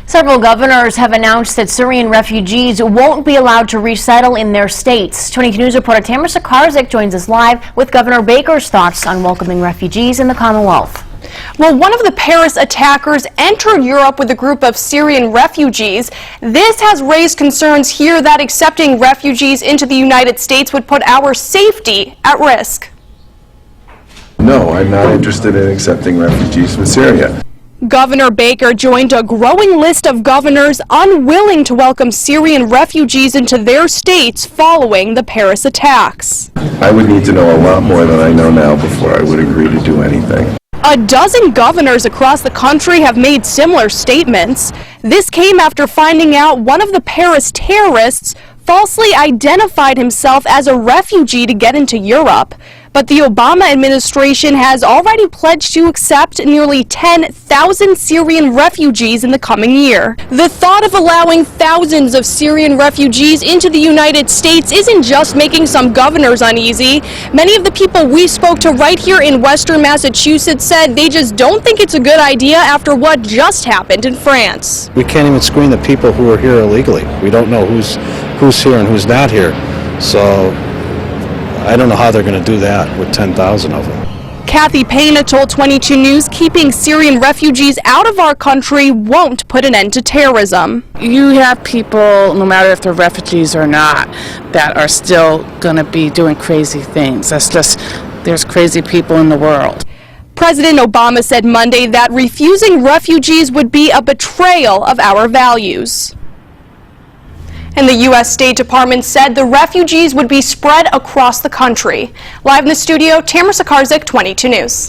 Several governors have announced that Syrian refugees won't be allowed to resettle in their states. 22 News reporter Tamara Sakarzik joins us live with Governor Baker's thoughts on welcoming refugees in the Commonwealth. Well, one of the Paris attackers entered Europe with a group of Syrian refugees. This has raised concerns here that accepting refugees into the United States would put our safety at risk. No, I'm not interested in accepting refugees from Syria. Governor Baker joined a growing list of governors unwilling to welcome Syrian refugees into their states following the Paris attacks. I would need to know a lot more than I know now before I would agree to do anything. A dozen governors across the country have made similar statements. This came after finding out one of the Paris terrorists falsely identified himself as a refugee to get into Europe. But the Obama administration has already pledged to accept nearly 10,000 Syrian refugees in the coming year. The thought of allowing thousands of Syrian refugees into the United States isn't just making some governors uneasy. Many of the people we spoke to right here in Western Massachusetts said they just don't think it's a good idea after what just happened in France. We can't even screen the people who are here illegally. We don't know who's here and who's not here. So I don't know how they're going to do that with 10,000 of them. Kathy Pena told 22 News keeping Syrian refugees out of our country won't put an end to terrorism. You have people, no matter if they're refugees or not, that are still going to be doing crazy things. That's just, there's crazy people in the world. President Obama said Monday that refusing refugees would be a betrayal of our values. And the U.S. State Department said the refugees would be spread across the country. Live in the studio, Tamara Sakarzik, 22 News.